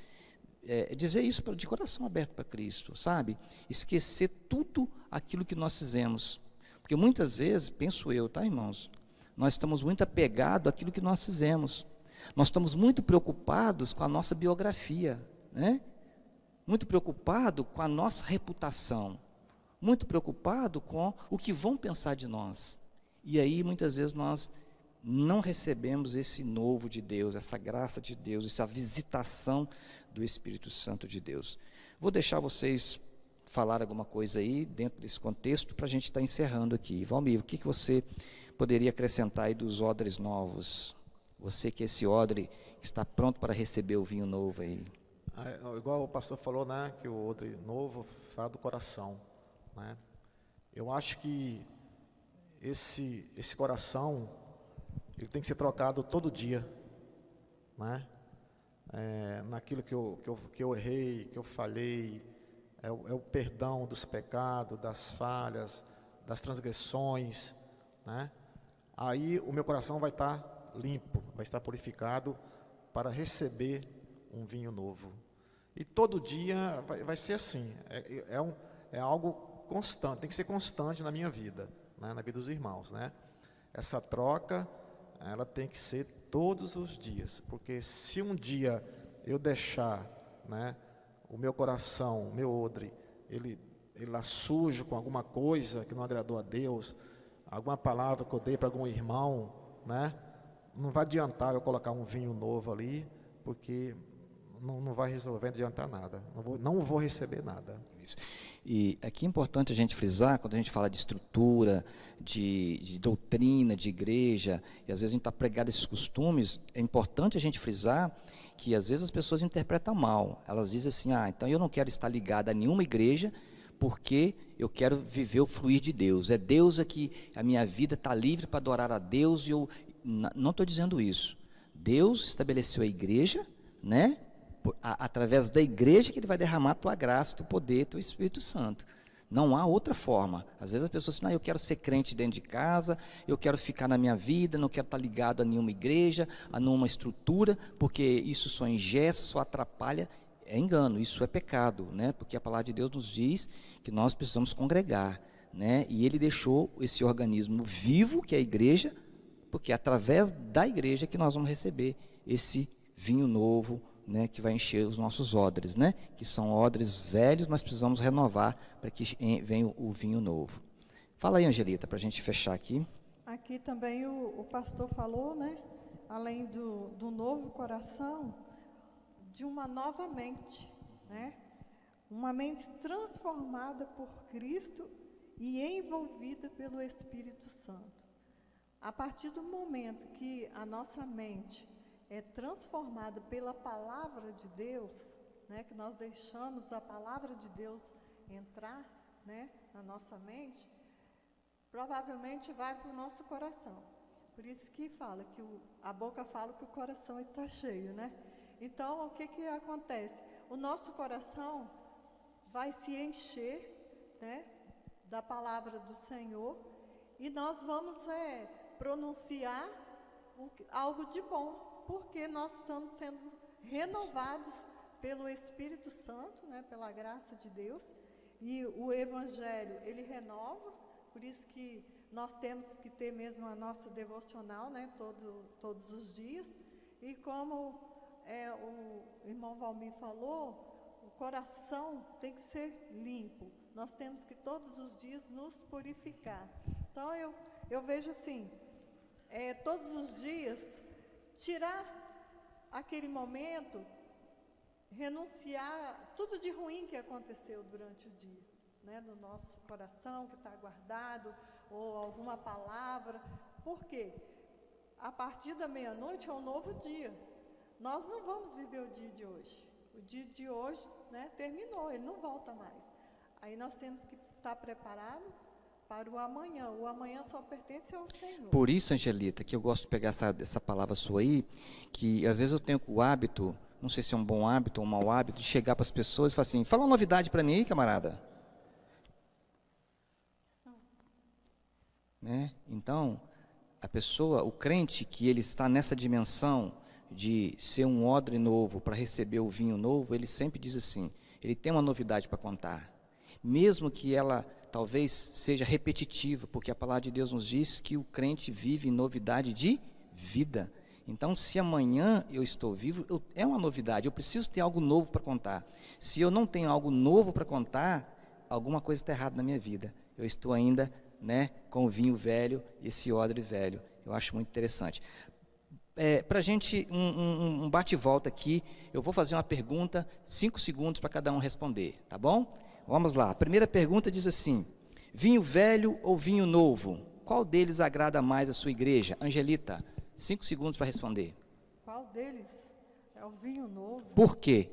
dizer isso de coração aberto para Cristo, sabe? Esquecer tudo aquilo que nós fizemos, porque muitas vezes, penso eu, tá, irmãos? Nós estamos muito apegados àquilo que nós fizemos. Nós estamos muito preocupados com a nossa biografia, né? Muito preocupado com a nossa reputação, muito preocupado com o que vão pensar de nós. E aí, muitas vezes, nós não recebemos esse novo de Deus, essa graça de Deus, essa visitação do Espírito Santo de Deus. Vou deixar vocês falar alguma coisa aí, dentro desse contexto, para a gente estar encerrando aqui. Valmir, o que você poderia acrescentar aí dos odres novos? Você que é esse odre que está pronto para receber o vinho novo aí. Igual o pastor falou, né, que o odre novo fala do coração, né? Eu acho que esse coração, ele tem que ser trocado todo dia, né? Naquilo que eu errei, que eu falhei, é o perdão dos pecados, das falhas, das transgressões, né? Aí o meu coração vai estar limpo, vai estar purificado para receber um vinho novo. E todo dia vai ser assim, é algo constante, tem que ser constante na minha vida, né? Na vida dos irmãos, né? Essa troca, ela tem que ser todos os dias, porque se um dia eu deixar, né, o meu coração, o meu odre, ele lá sujo com alguma coisa que não agradou a Deus, alguma palavra que eu dei para algum irmão, né, não vai adiantar eu colocar um vinho novo ali, porque não vai resolver, não adiantar nada, não vou receber nada. Isso. E aqui é importante a gente frisar, quando a gente fala de estrutura, de doutrina, de igreja, e às vezes a gente está pregado esses costumes, é importante a gente frisar que às vezes as pessoas interpretam mal. Elas dizem assim, então eu não quero estar ligado a nenhuma igreja, porque eu quero viver o fluir de Deus. É Deus aqui, a minha vida está livre para adorar a Deus, e eu não estou dizendo isso. Deus estabeleceu a igreja, né? Através da igreja que Ele vai derramar a tua graça, teu poder, teu Espírito Santo. Não há outra forma. Às vezes as pessoas dizem, eu quero ser crente dentro de casa, eu quero ficar na minha vida, não quero estar ligado a nenhuma igreja, a nenhuma estrutura, porque isso só engessa, só atrapalha. É engano, isso é pecado, né? Porque a palavra de Deus nos diz que nós precisamos congregar, né? E Ele deixou esse organismo vivo, que é a igreja, porque é através da igreja que nós vamos receber esse vinho novo, né, que vai encher os nossos odres, né, que são odres velhos, mas precisamos renovar para que venha o vinho novo. Fala aí, Angelita, para a gente fechar aqui. Aqui também o pastor falou, né, além do novo coração, de uma nova mente, né, uma mente transformada por Cristo e envolvida pelo Espírito Santo. A partir do momento que a nossa mente é transformada pela palavra de Deus, né, que nós deixamos a palavra de Deus entrar, né, na nossa mente, provavelmente vai para o nosso coração. Por isso que fala, que a boca fala que o coração está cheio, né? Então, o que acontece? O nosso coração vai se encher, né, da palavra do Senhor, e nós vamos pronunciar algo de bom, porque nós estamos sendo renovados pelo Espírito Santo, né, pela graça de Deus, e o Evangelho, ele renova, por isso que nós temos que ter mesmo a nossa devocional, né, todos os dias, e como o irmão Valmir falou, o coração tem que ser limpo, nós temos que todos os dias nos purificar. Então eu vejo assim, todos os dias, tirar aquele momento, renunciar tudo de ruim que aconteceu durante o dia, né, no nosso coração, que está guardado, ou alguma palavra. Por quê? A partir da meia-noite é um novo dia. Nós não vamos viver o dia de hoje. O dia de hoje, né, terminou, ele não volta mais. Aí nós temos que estar preparados para o amanhã. O amanhã só pertence ao Senhor. Por isso, Angelita, que eu gosto de pegar essa palavra sua aí, que às vezes eu tenho o hábito, não sei se é um bom hábito ou um mau hábito, de chegar para as pessoas e falar assim, fala uma novidade para mim aí, camarada. Né? Então, a pessoa, o crente, que ele está nessa dimensão de ser um odre novo para receber o vinho novo, ele sempre diz assim, ele tem uma novidade para contar. Mesmo que ela talvez seja repetitiva, porque a palavra de Deus nos diz que o crente vive em novidade de vida. Então, se amanhã eu estou vivo, é uma novidade, eu preciso ter algo novo para contar. Se eu não tenho algo novo para contar, alguma coisa está errada na minha vida. Eu estou ainda, né, com o vinho velho, esse odre velho. Eu acho muito interessante. Para a gente, um bate e volta aqui, eu vou fazer uma pergunta, 5 segundos para cada um responder, tá bom? Vamos lá, a primeira pergunta diz assim: vinho velho ou vinho novo? Qual deles agrada mais a sua igreja? Angelita, 5 segundos para responder. Qual deles é o vinho novo? Por quê?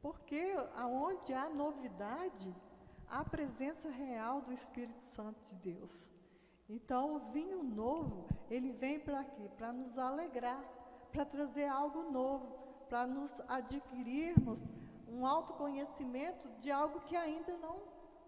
Porque aonde há novidade, há a presença real do Espírito Santo de Deus. Então, o vinho novo, ele vem para quê? Para nos alegrar, para trazer algo novo, para nos adquirirmos um autoconhecimento de algo que ainda não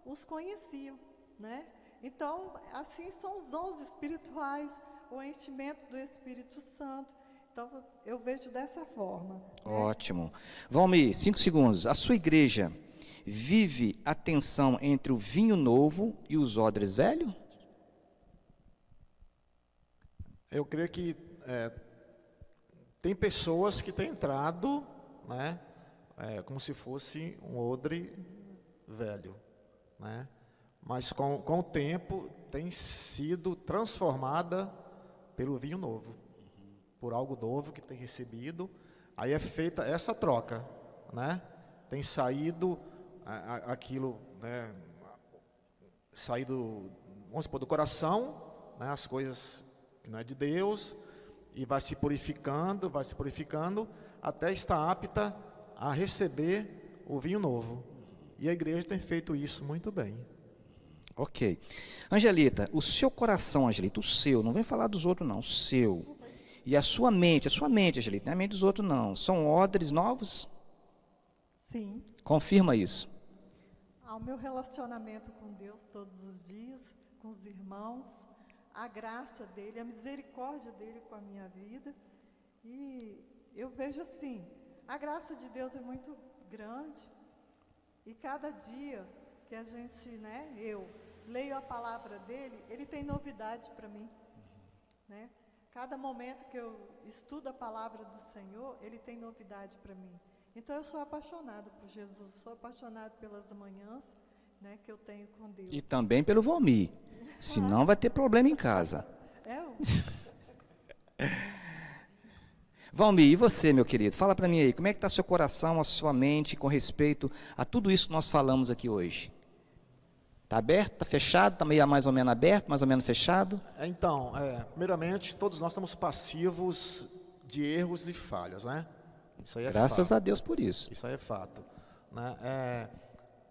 os conheciam, né? Então, assim são os dons espirituais, o enchimento do Espírito Santo. Então, eu vejo dessa forma. Ótimo. Valmir, 5 segundos. A sua igreja vive a tensão entre o vinho novo e os odres velhos? Eu creio que tem pessoas que têm entrado, né, como se fosse um odre velho, né, mas com o tempo tem sido transformada pelo vinho novo, por algo novo que tem recebido. Aí é feita essa troca, né, tem saído aquilo, né, saído, vamos supor, do coração, né, as coisas que não é de Deus, e vai se purificando, até estar apta a receber o vinho novo. E a igreja tem feito isso muito bem. Ok. Angelita, o seu coração, Angelita, o seu, não vem falar dos outros não, o seu. E a sua mente, Angelita, não é a mente dos outros não. São odres novos? Sim. Confirma isso. Ao meu relacionamento com Deus todos os dias, com os irmãos, a graça dele, a misericórdia dele com a minha vida. E eu vejo assim, a graça de Deus é muito grande. E cada dia que a gente, né, eu leio a palavra dele, ele tem novidade para mim, né? Cada momento que eu estudo a palavra do Senhor, ele tem novidade para mim. Então eu sou apaixonada por Jesus, sou apaixonada pelas manhãs, né, que eu tenho com Deus. E também pelo Valmir, senão vai ter problema em casa. Valmir, e você, meu querido? Fala para mim aí, como é que está seu coração, a sua mente com respeito a tudo isso que nós falamos aqui hoje? Está aberto, está fechado, está meio mais ou menos aberto, mais ou menos fechado? Então, primeiramente, todos nós estamos passivos de erros e falhas, né? Isso aí é Graças fato. a Deus por isso. Isso aí é fato, né?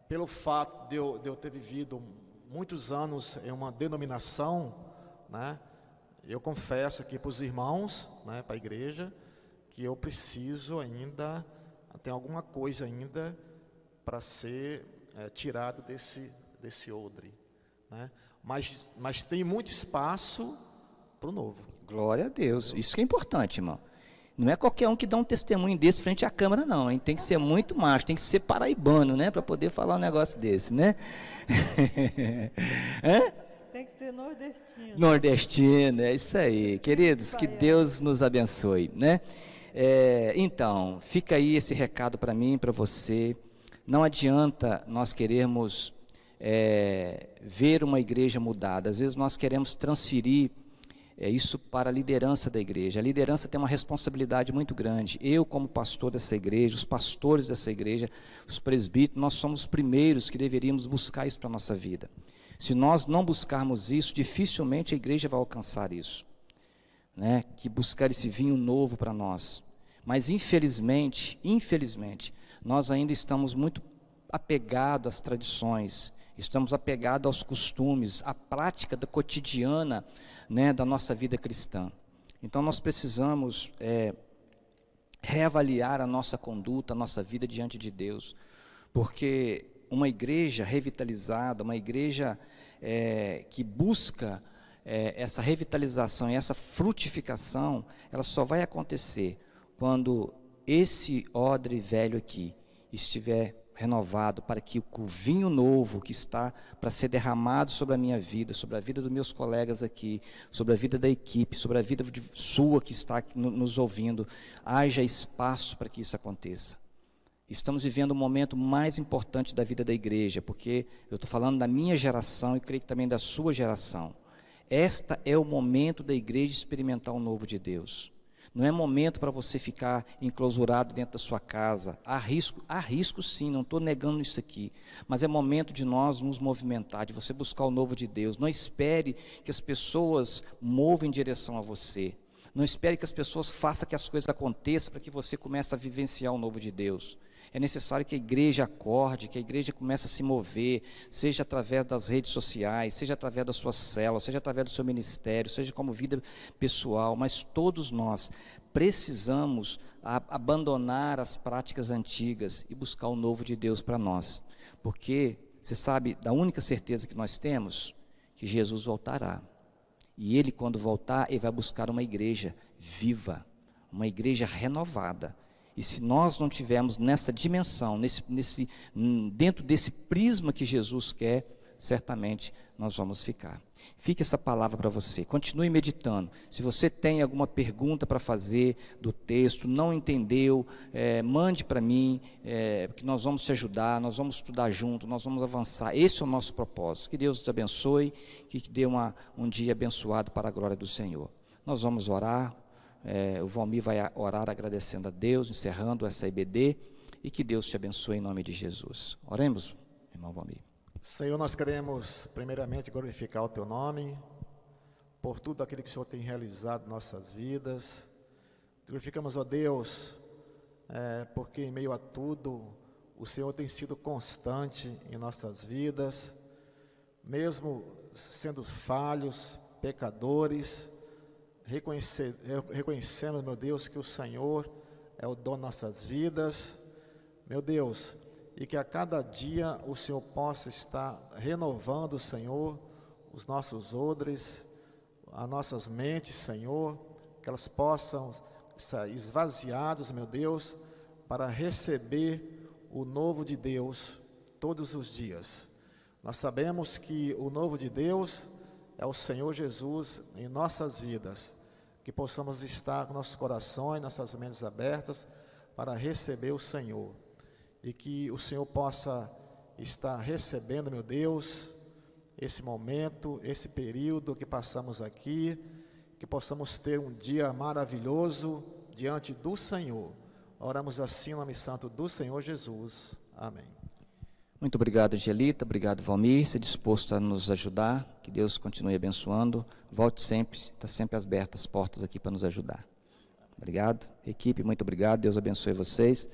Pelo fato de eu ter vivido muitos anos em uma denominação, né? Eu confesso aqui para os irmãos, né, para a igreja, que eu preciso ainda, tem alguma coisa ainda para ser tirado desse odre, né? Mas tem muito espaço para o novo. Glória a Deus, isso que é importante, irmão. Não é qualquer um que dá um testemunho desse frente à câmera, não, hein? Tem que ser muito macho, tem que ser paraibano, né? Para poder falar um negócio desse, né? Tem que ser nordestino. Nordestino, é isso aí. Queridos, que Deus nos abençoe, né? Então, fica aí esse recado para mim, para você. Não adianta nós querermos ver uma igreja mudada. Às vezes nós queremos transferir isso para a liderança da igreja. A liderança tem uma responsabilidade muito grande. Eu, como pastor dessa igreja, os pastores dessa igreja, os presbíteros, nós somos os primeiros que deveríamos buscar isso para a nossa vida. Se nós não buscarmos isso, dificilmente a igreja vai alcançar isso, né? Que buscar esse vinho novo para nós. Mas infelizmente, nós ainda estamos muito apegados às tradições, estamos apegados aos costumes, à prática da cotidiana, né, da nossa vida cristã. Então nós precisamos reavaliar a nossa conduta, a nossa vida diante de Deus, porque uma igreja revitalizada, uma igreja que busca essa revitalização e essa frutificação, ela só vai acontecer quando esse odre velho aqui estiver renovado, para que o vinho novo que está para ser derramado sobre a minha vida, sobre a vida dos meus colegas aqui, sobre a vida da equipe, sobre a vida sua que está aqui nos ouvindo, haja espaço para que isso aconteça. Estamos vivendo o momento mais importante da vida da igreja, porque eu estou falando da minha geração e creio que também da sua geração. Este é o momento da igreja experimentar o novo de Deus. Não é momento para você ficar enclausurado dentro da sua casa. Há risco sim, não estou negando isso aqui. Mas é momento de nós nos movimentar, de você buscar o novo de Deus. Não espere que as pessoas movam em direção a você. Não espere que as pessoas façam que as coisas aconteçam para que você comece a vivenciar o novo de Deus. É necessário que a igreja acorde, que a igreja comece a se mover, seja através das redes sociais, seja através das suas células, seja através do seu ministério, seja como vida pessoal, mas todos nós precisamos abandonar as práticas antigas e buscar o novo de Deus para nós, porque você sabe da única certeza que nós temos, que Jesus voltará, e Ele quando voltar, Ele vai buscar uma igreja viva, uma igreja renovada. E se nós não tivermos nessa dimensão, dentro desse prisma que Jesus quer, certamente nós vamos ficar. Fique essa palavra para você, continue meditando. Se você tem alguma pergunta para fazer do texto, não entendeu, mande para mim, que nós vamos te ajudar, nós vamos estudar junto, nós vamos avançar. Esse é o nosso propósito. Que Deus te abençoe, que dê um dia abençoado para a glória do Senhor. Nós vamos orar. O Valmir vai orar agradecendo a Deus, encerrando essa IBD, e que Deus te abençoe em nome de Jesus. Oremos, irmão Valmir. Senhor, nós queremos primeiramente glorificar o Teu nome, por tudo aquilo que o Senhor tem realizado em nossas vidas. Glorificamos, ó Deus, porque em meio a tudo, o Senhor tem sido constante em nossas vidas, mesmo sendo falhos, pecadores. Reconhecemos, meu Deus, que o Senhor é o dono de nossas vidas, meu Deus, e que a cada dia o Senhor possa estar renovando, Senhor, os nossos odres, as nossas mentes, Senhor, que elas possam ser esvaziadas, meu Deus, para receber o novo de Deus todos os dias. Nós sabemos que o novo de Deus é o Senhor Jesus em nossas vidas, que possamos estar com nossos corações, nossas mentes abertas para receber o Senhor, e que o Senhor possa estar recebendo, meu Deus, esse momento, esse período que passamos aqui, que possamos ter um dia maravilhoso diante do Senhor. Oramos assim no nome santo do Senhor Jesus. Amém. Muito obrigado, Angelita, obrigado, Valmir, se disposto a nos ajudar, que Deus continue abençoando, volte sempre, está sempre abertas as portas aqui para nos ajudar. Obrigado, equipe, muito obrigado, Deus abençoe vocês,